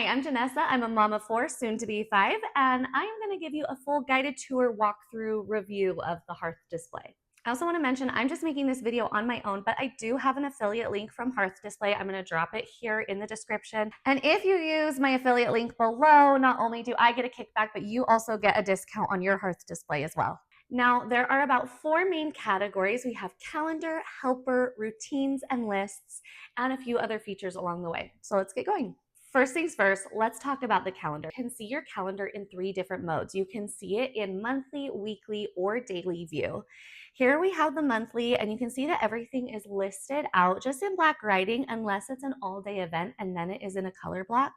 Hi, I'm Janessa. I'm a mom of 4, soon to be 5, and I'm going to give you a full guided tour walkthrough review of the Hearth Display. I also want to mention I'm just making this video on my own, but I do have an affiliate link from Hearth Display. I'm going to drop it here in the description. And if you use my affiliate link below, not only do I get a kickback, but you also get a discount on your Hearth Display as well. Now, there are about 4 main categories. We have calendar, helper, routines, and lists, and a few other features along the way. So let's get going. First things first, let's talk about the calendar. You can see your calendar in 3 different modes. You can see it in monthly, weekly, or daily view. Here we have the monthly, and you can see that everything is listed out just in black writing unless it's an all-day event, and then it is in a color block.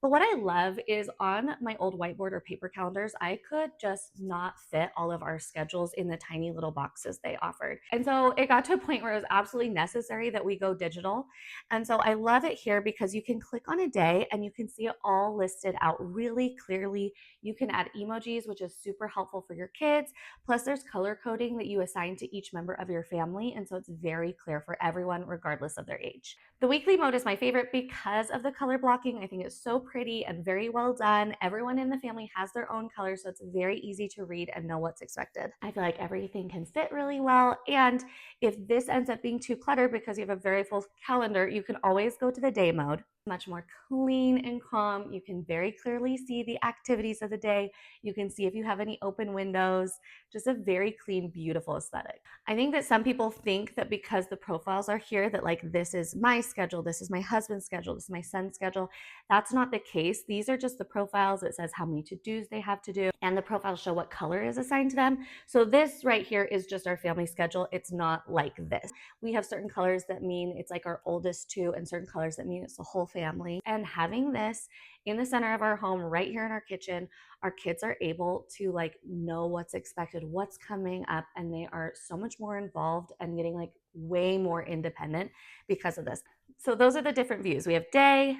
But what I love is on my old whiteboard or paper calendars, I could just not fit all of our schedules in the tiny little boxes they offered. And so it got to a point where it was absolutely necessary that we go digital. And so I love it here because you can click on a day and you can see it all listed out really clearly. You can add emojis, which is super helpful for your kids. Plus there's color coding that you assign to each member of your family. And so it's very clear for everyone, regardless of their age. The weekly mode is my favorite because of the color blocking. I think it's so pretty and very well done. Everyone in the family has their own color, so it's very easy to read and know what's expected. I feel like everything can fit really well. And if this ends up being too cluttered because you have a very full calendar, you can always go to the day mode. Much more clean and calm. You can very clearly see the activities of the day. You can see if you have any open windows. Just a very clean, beautiful aesthetic. I think that some people think that because the profiles are here that like this is my schedule, this is my husband's schedule, this is my son's schedule. That's not the case. These are just the profiles. It says how many to-dos they have to do, and the profiles show what color is assigned to them. So this right here is just our family schedule. It's not like this. We have certain colors that mean it's like our oldest 2 and certain colors that mean it's the whole family. And having this in the center of our home, right here in our kitchen, our kids are able to like know what's expected, what's coming up, and they are so much more involved and getting like way more independent because of this. So those are the different views. We have day,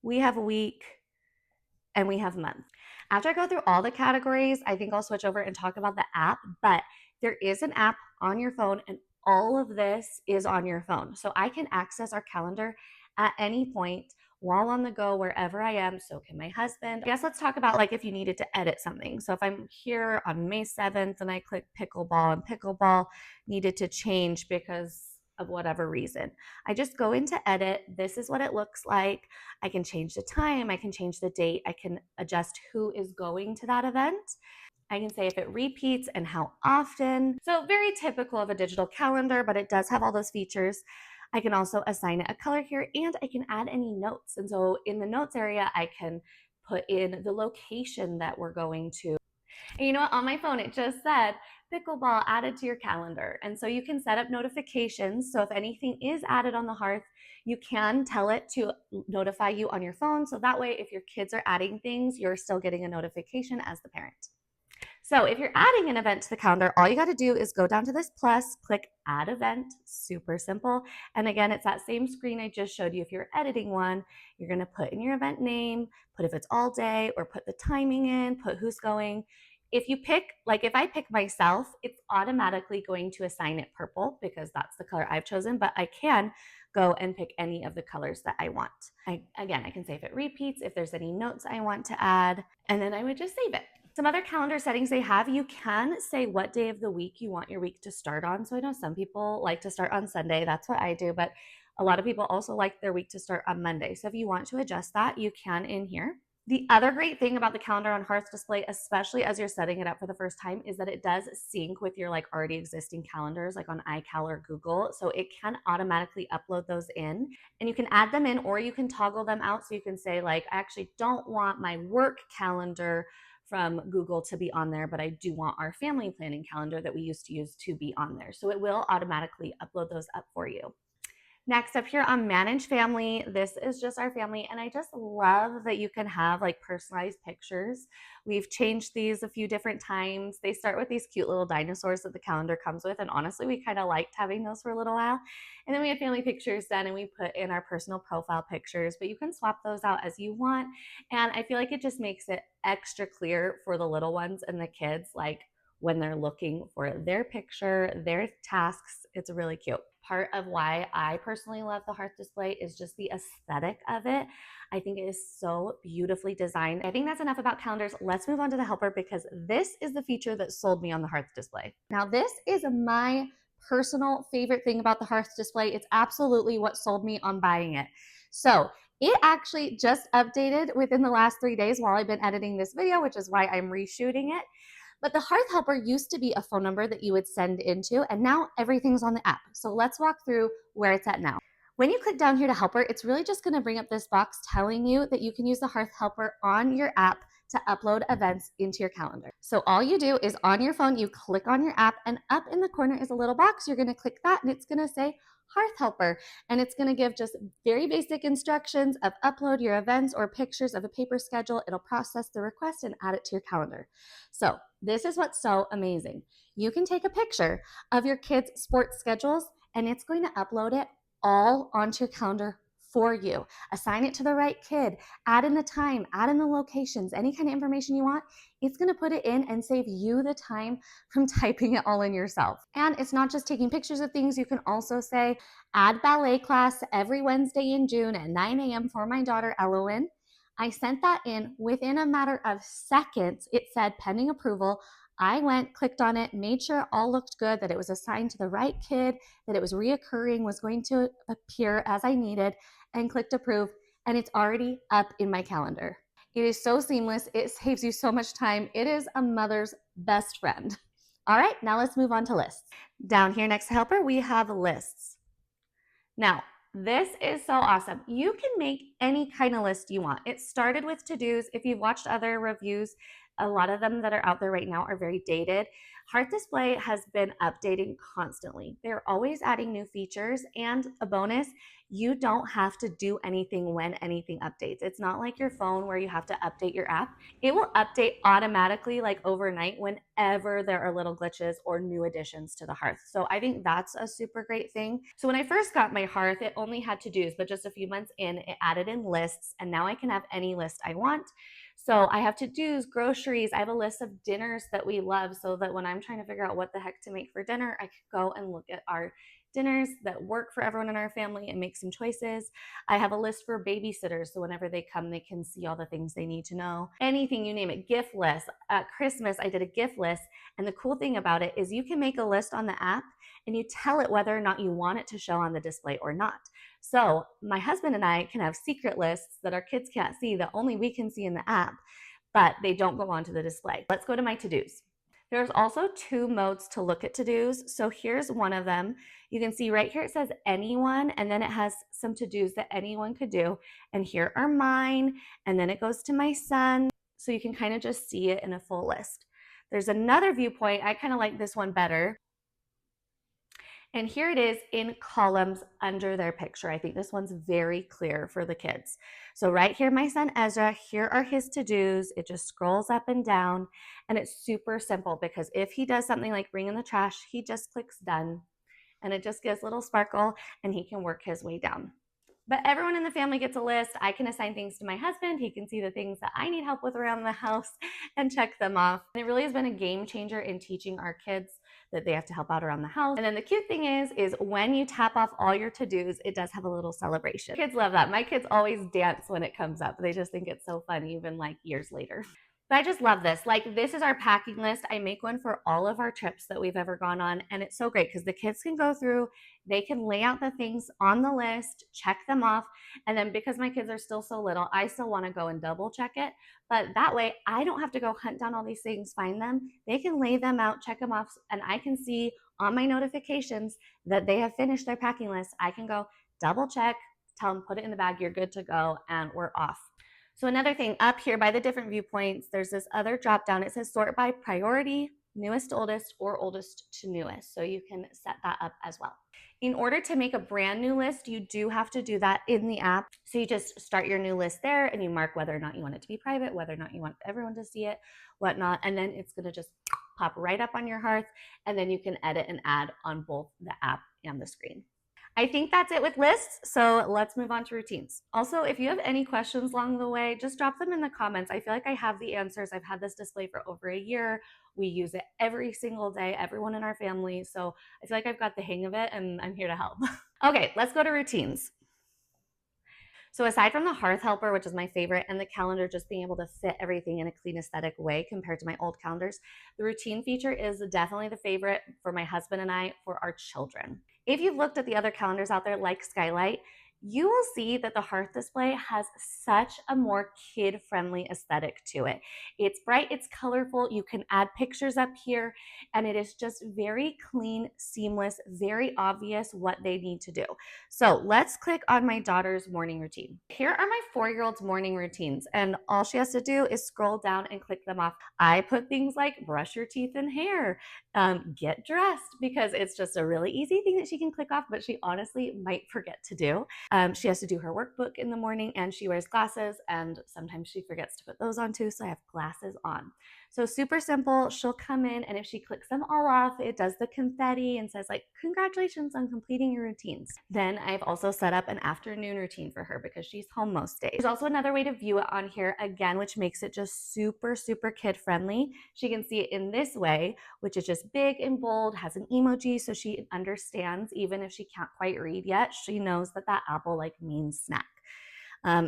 we have week, and we have month. After I go through all the categories, I think I'll switch over and talk about the app, but there is an app on your phone and all of this is on your phone. So I can access our calendar at any point while on the go, wherever I am. So can my husband. I guess let's talk about like if you needed to edit something. So if I'm here on May 7th and I click pickleball and pickleball needed to change because of whatever reason, I just go into edit. This is what it looks like. I can change the time. I can change the date. I can adjust who is going to that event. I can say if it repeats and how often. So very typical of a digital calendar, but it does have all those features. I can also assign it a color here, and I can add any notes. And so in the notes area, I can put in the location that we're going to. And you know what, on my phone, it just said pickleball added to your calendar. And so you can set up notifications. So if anything is added on the Hearth, you can tell it to notify you on your phone. So that way, if your kids are adding things, you're still getting a notification as the parent. So if you're adding an event to the calendar, all you got to do is go down to this plus, click add event, super simple. And again, it's that same screen I just showed you. If you're editing one, you're going to put in your event name, put if it's all day, or put the timing in, put who's going. If you pick, like if I pick myself, it's automatically going to assign it purple because that's the color I've chosen, but I can go and pick any of the colors that I want. Again, I can say if it repeats, if there's any notes I want to add, and then I would just save it. Some other calendar settings they have, you can say what day of the week you want your week to start on. So I know some people like to start on Sunday. That's what I do, but a lot of people also like their week to start on Monday. So if you want to adjust that, you can in here. The other great thing about the calendar on Hearth Display, especially as you're setting it up for the first time, is that it does sync with your like already existing calendars, like on iCal or Google. So it can automatically upload those in, and you can add them in or you can toggle them out. So you can say like, I actually don't want my work calendar from Google to be on there, but I do want our family planning calendar that we used to use to be on there. So it will automatically upload those up for you. Next up here on Manage Family, this is just our family, and I just love that you can have like personalized pictures. We've changed these a few different times. They start with these cute little dinosaurs that the calendar comes with, and honestly, we kind of liked having those for a little while. And then we have family pictures then, and we put in our personal profile pictures, but you can swap those out as you want, and I feel like it just makes it extra clear for the little ones and the kids, like when they're looking for their picture, their tasks. It's really cute. Part of why I personally love the Hearth Display is just the aesthetic of it. I think it is so beautifully designed. I think that's enough about calendars. Let's move on to the helper because this is the feature that sold me on the Hearth Display. Now, this is my personal favorite thing about the Hearth Display. It's absolutely what sold me on buying it. So it actually just updated within the last 3 days while I've been editing this video, which is why I'm reshooting it. But the Hearth Helper used to be a phone number that you would send into, and now everything's on the app. So let's walk through where it's at now. When you click down here to Helper, it's really just going to bring up this box telling you that you can use the Hearth Helper on your app to upload events into your calendar. So all you do is on your phone, you click on your app, and up in the corner is a little box. You're going to click that, and it's going to say Hearth Helper, and it's going to give just very basic instructions of upload your events or pictures of a paper schedule. It'll process the request and add it to your calendar. So this is what's so amazing. You can take a picture of your kids' sports schedules, and it's going to upload it all onto your calendar for you. Assign it to the right kid, add in the time, add in the locations, any kind of information you want. It's going to put it in and save you the time from typing it all in yourself. And it's not just taking pictures of things. You can also say, add ballet class every Wednesday in June at 9 a.m. for my daughter, Elowen. I sent that in within a matter of seconds. It said pending approval. I went, clicked on it, made sure it all looked good, that it was assigned to the right kid, that it was reoccurring, was going to appear as I needed, and clicked approve, and it's already up in my calendar. It is so seamless. It saves you so much time. It is a mother's best friend. All right, now let's move on to lists. Down here next to Helper, we have lists. Now, this is so awesome. You can make any kind of list you want. It started with to-dos. If you've watched other reviews, a lot of them that are out there right now are very dated. Hearth Display has been updating constantly. They're always adding new features, and a bonus, you don't have to do anything when anything updates. It's not like your phone where you have to update your app. It will update automatically like overnight whenever there are little glitches or new additions to the Hearth. So I think that's a super great thing. So when I first got my Hearth, it only had to-dos, but just a few months in, it added in lists, and now I can have any list I want. So I have to-dos, groceries. I have a list of dinners that we love so that when I'm trying to figure out what the heck to make for dinner, I can go and look at our dinners that work for everyone in our family and make some choices. I have a list for babysitters, so whenever they come, they can see all the things they need to know. Anything, you name it. Gift list. At Christmas, I did a gift list, and the cool thing about it is you can make a list on the app and you tell it whether or not you want it to show on the display or not. So my husband and I can have secret lists that our kids can't see, that only we can see in the app, but they don't go onto the display. Let's go to my to-dos. There's also 2 modes to look at to-dos. So here's one of them. You can see right here it says anyone, and then it has some to-dos that anyone could do. And here are mine, and then it goes to my son. So you can kind of just see it in a full list. There's another viewpoint. I kind of like this one better. And here it is in columns under their picture. I think this one's very clear for the kids. So right here, my son Ezra, here are his to-dos. It just scrolls up and down, and it's super simple because if he does something like bring in the trash, he just clicks done, and it just gives a little sparkle, and he can work his way down. But everyone in the family gets a list. I can assign things to my husband. He can see the things that I need help with around the house and check them off. And it really has been a game changer in teaching our kids that they have to help out around the house. And then the cute thing is when you tap off all your to-dos, it does have a little celebration. Kids love that. My kids always dance when it comes up. They just think it's so fun, even like years later. But I just love this. Like, this is our packing list. I make one for all of our trips that we've ever gone on, and it's so great because the kids can go through, they can lay out the things on the list, check them off, and then because my kids are still so little, I still want to go and double check it. But that way, I don't have to go hunt down all these things, find them. They can lay them out, check them off, and I can see on my notifications that they have finished their packing list. I can go double check, tell them, put it in the bag, you're good to go, and we're off. So another thing, up here by the different viewpoints, there's this other drop down. It says sort by priority, newest to oldest, or oldest to newest. So you can set that up as well. In order to make a brand new list, you do have to do that in the app. So you just start your new list there and you mark whether or not you want it to be private, whether or not you want everyone to see it, whatnot. And then it's going to just pop right up on your Hearth. And then you can edit and add on both the app and the screen. I think that's it with lists, so let's move on to routines. Also, if you have any questions along the way, just drop them in the comments. I feel like I have the answers. I've had this display for over a year. We use it every single day, everyone in our family, so I feel like I've got the hang of it, and I'm here to help. Okay, let's go to routines. So aside from the Hearth Helper, which is my favorite, and the calendar just being able to fit everything in a clean aesthetic way compared to my old calendars, the routine feature is definitely the favorite for my husband and I for our children. If you've looked at the other calendars out there like Skylight, you will see that the Hearth Display has such a more kid-friendly aesthetic to it. It's bright, it's colorful, you can add pictures up here, and it is just very clean, seamless, very obvious what they need to do. So let's click on my daughter's morning routine. Here are my 4-year-old's morning routines, and all she has to do is scroll down and click them off. I put things like brush your teeth and hair, get dressed, because it's just a really easy thing that she can click off, but she honestly might forget to do. She has to do her workbook in the morning, and she wears glasses, and sometimes she forgets to put those on too, so I have glasses on. So super simple. She'll come in, and if she clicks them all off, it does the confetti and says like, congratulations on completing your routines. Then I've also set up an afternoon routine for her because she's home most days. There's also another way to view it on here again, which makes it just super, super kid friendly. She can see it in this way, which is just big and bold, has an emoji, so she understands even if she can't quite read yet, she knows that that apple like means snack.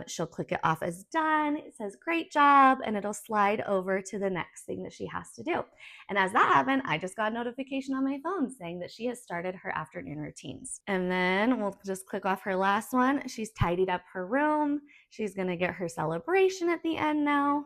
She'll click it off as done. It says great job, and it'll slide over to the next thing that she has to do. And as that happened, I just got a notification on my phone saying that she has started her afternoon routines. And then we'll just click off her last one. She's tidied up her room. She's gonna get her celebration at the end now.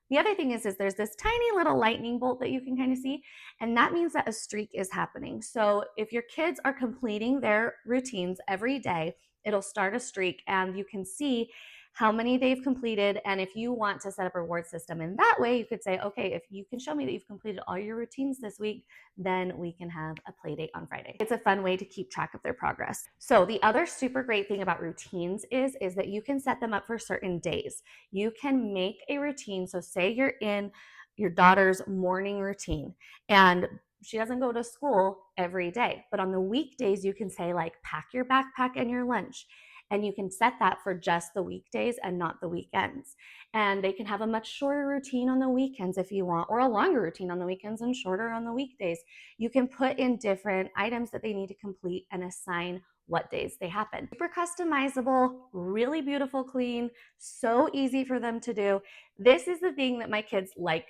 The other thing is there's this tiny little lightning bolt that you can kind of see, and that means that a streak is happening. So if your kids are completing their routines every day, it'll start a streak, and you can see how many they've completed. And if you want to set up a reward system in that way, you could say, okay, if you can show me that you've completed all your routines this week, then we can have a play date on Friday. It's a fun way to keep track of their progress. So the other super great thing about routines is that you can set them up for certain days. You can make a routine. So say you're in your daughter's morning routine and she doesn't go to school every day, but on the weekdays you can say like pack your backpack and your lunch, and you can set that for just the weekdays and not the weekends. And they can have a much shorter routine on the weekends if you want, or a longer routine on the weekends and shorter on the weekdays. You can put in different items that they need to complete and assign what days they happen. Super customizable, really beautiful, clean, so easy for them to do. This is the thing that my kids like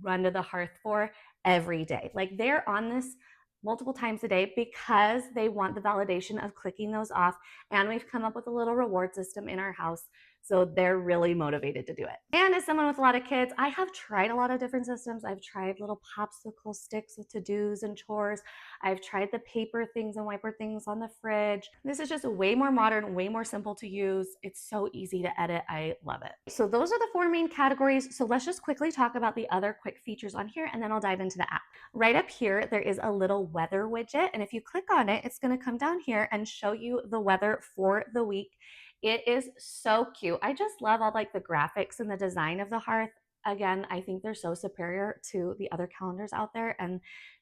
run to the hearth for every day. Like they're on this multiple times a day because they want the validation of clicking those off. And we've come up with a little reward system in our house, so they're really motivated to do it. And as someone with a lot of kids, I have tried a lot of different systems. I've tried little popsicle sticks with to-dos and chores. I've tried the paper things and whiteboard things on the fridge. This is just way more modern, way more simple to use. It's so easy to edit. I love it. So those are the 4 main categories. So let's just quickly talk about the other quick features on here, and then I'll dive into the app. Right up here, there is a little weather widget, and if you click on it, it's going to come down here and show you the weather for the week. It is so cute. I just love all like the graphics and the design of the Hearth. Again, I think they're so superior to the other calendars out there, and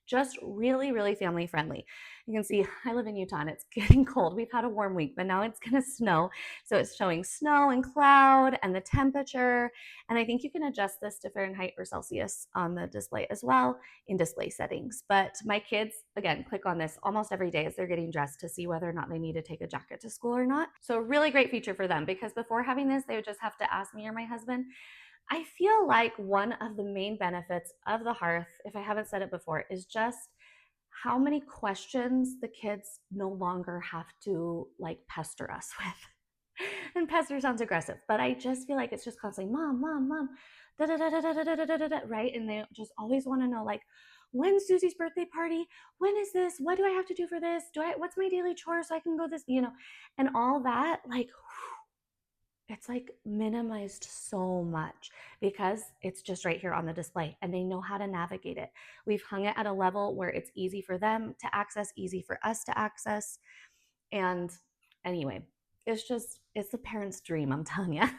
just really, really family friendly. You can see I live in Utah and it's getting cold. We've had a warm week, but now it's gonna snow. So it's showing snow and cloud and the temperature. And I think you can adjust this to Fahrenheit or Celsius on the display as well in display settings. But my kids, again, click on this almost every day as they're getting dressed to see whether or not they need to take a jacket to school or not. So really great feature for them, because before having this, they would just have to ask me or my husband. I feel like one of the main benefits of the Hearth, if I haven't said it before, is just how many questions the kids no longer have to like pester us with. And pester sounds aggressive, but I just feel like it's just constantly mom, mom, mom, da da da da da da da da da, right? And they just always want to know like, when's Susie's birthday party? When is this? What do I have to do for this? What's my daily chore so I can go this, and all that, like, it's like minimized so much because it's just right here on the display and they know how to navigate it. We've hung it at a level where it's easy for them to access, easy for us to access. And anyway, it's the parent's dream, I'm telling you.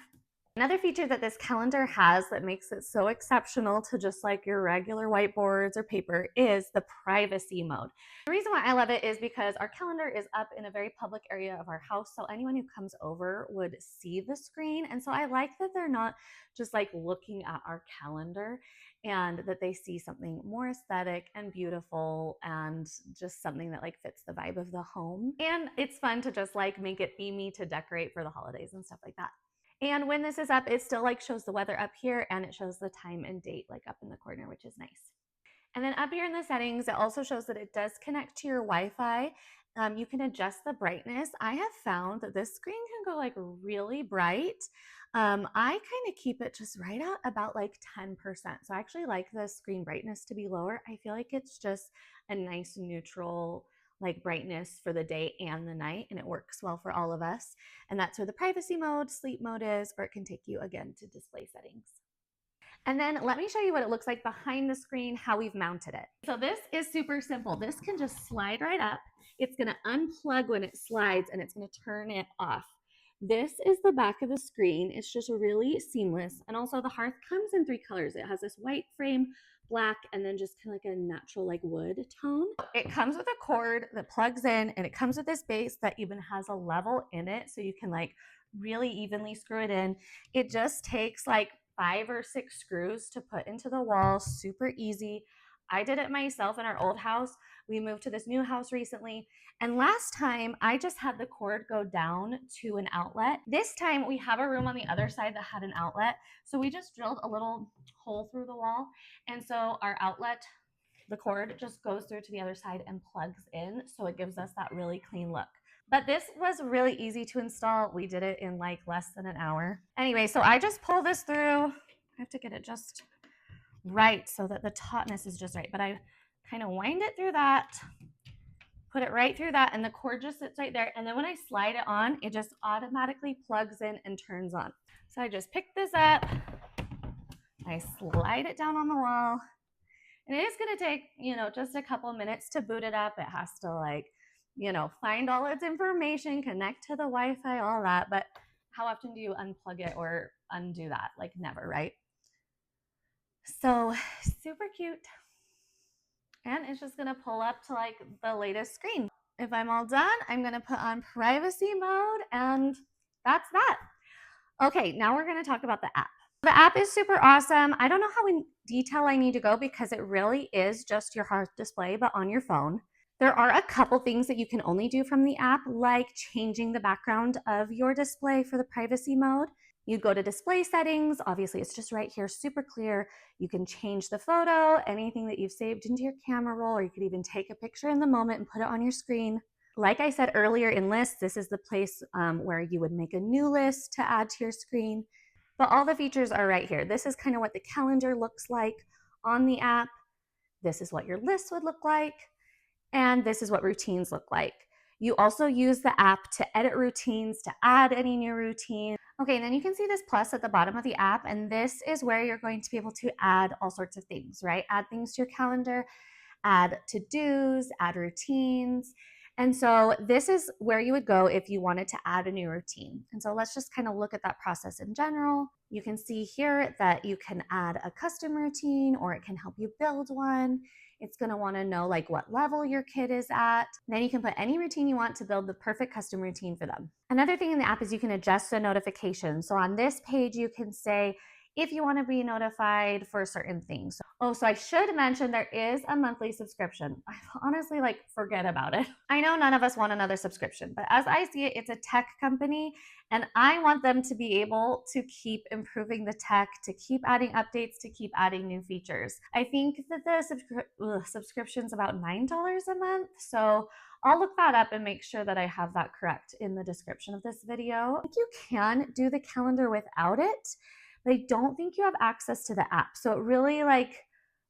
Another feature that this calendar has that makes it so exceptional to just like your regular whiteboards or paper is the privacy mode. The reason why I love it is because our calendar is up in a very public area of our house, so anyone who comes over would see the screen. And so I like that they're not just like looking at our calendar, and that they see something more aesthetic and beautiful and just something that like fits the vibe of the home. And it's fun to just like make it themey to decorate for the holidays and stuff like that. And when this is up, it still like shows the weather up here, and it shows the time and date like up in the corner, which is nice. And then up here in the settings, it also shows that it does connect to your Wi-Fi. You can adjust the brightness. I have found that this screen can go like really bright. I kind of keep it just right at about like 10%. So I actually like the screen brightness to be lower. I feel like it's just a nice neutral like brightness for the day and the night, and it works well for all of us. And that's where the privacy mode, sleep mode is, or it can take you again to display settings. And then let me show you what it looks like behind the screen, how we've mounted it. So this is super simple. This can just slide right up. It's gonna unplug when it slides, and it's gonna turn it off. This is the back of the screen. It's just really seamless. And also the Hearth comes in 3 colors. It has this white frame, black, and then just kind of like a natural like wood tone. It comes with a cord that plugs in, and it comes with this base that even has a level in it, so you can like really evenly screw it in. It just takes like 5 or 6 screws to put into the wall. Super easy. I did it myself in our old house. We moved to this new house recently, and last time I just had the cord go down to an outlet. This time we have a room on the other side that had an outlet, so we just drilled a little hole through the wall, and so our outlet, the cord just goes through to the other side and plugs in, so it gives us that really clean look. But this was really easy to install. We did it in like less than an hour. Anyway, so I just pull this through. I have to get it just right so that the tautness is just right. But I kind of wind it through that, put it right through that, and the cord just sits right there. And then when I slide it on, it just automatically plugs in and turns on. So I just pick this up, I slide it down on the wall, and it is going to take, just a couple minutes to boot it up. It has to like, find all its information, connect to the Wi-Fi, all that. But how often do you unplug it or undo that? Like never, right? So super cute. And it's just gonna pull up to like the latest screen. If I'm all done, I'm gonna put on privacy mode, and that's that. Okay, now we're gonna talk about the app. The app is super awesome. I don't know how in detail I need to go because it really is just your Hearth Display, but on your phone. There are a couple things that you can only do from the app, like changing the background of your display for the privacy mode. You go to display settings. Obviously, it's just right here, super clear. You can change the photo, anything that you've saved into your camera roll, or you could even take a picture in the moment and put it on your screen. Like I said earlier in lists, this is the place where you would make a new list to add to your screen. But all the features are right here. This is kind of what the calendar looks like on the app. This is what your list would look like. And this is what routines look like. You also use the app to edit routines, to add any new routine. Okay, then you can see this plus at the bottom of the app, and this is where you're going to be able to add all sorts of things, right? Add things to your calendar, add to-dos, add routines. And so this is where you would go if you wanted to add a new routine. And so let's just kind of look at that process in general. You can see here that you can add a custom routine, or it can help you build one. It's going to want to know like what level your kid is at. Then you can put any routine you want to build the perfect custom routine for them. Another thing in the app is you can adjust the notifications. So on this page, you can say if you want to be notified for certain things. Oh, so I should mention there is a monthly subscription. I honestly forget about it. I know none of us want another subscription, but as I see it, it's a tech company, and I want them to be able to keep improving the tech, to keep adding updates, to keep adding new features. I think that the subscription's about $9 a month. So I'll look that up and make sure that I have that correct in the description of this video. I think you can do the calendar without it, but I don't think you have access to the app. So it really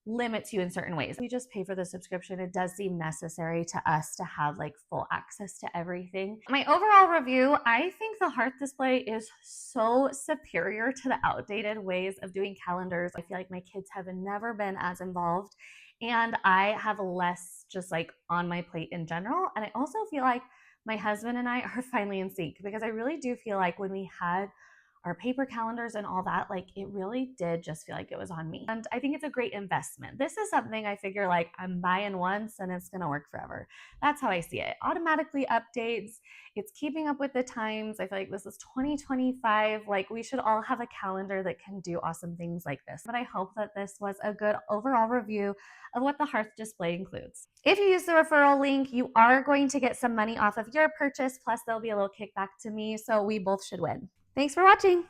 limits you in certain ways. We just pay for the subscription. It does seem necessary to us to have full access to everything. My overall review, I think the Hearth Display is so superior to the outdated ways of doing calendars. I feel like my kids have never been as involved, and I have less just on my plate in general. And I also feel like my husband and I are finally in sync, because I really do feel like when we had our paper calendars and all that, like it really did just feel like it was on me. And I think it's a great investment. This is something I figure like I'm buying once and it's gonna work forever. That's how I see it. It automatically updates. It's keeping up with the times. I feel like this is 2025. Like we should all have a calendar that can do awesome things like this. But I hope that this was a good overall review of what the Hearth Display includes. If you use the referral link, you are going to get some money off of your purchase, plus there'll be a little kickback to me, so we both should win. Thanks for watching.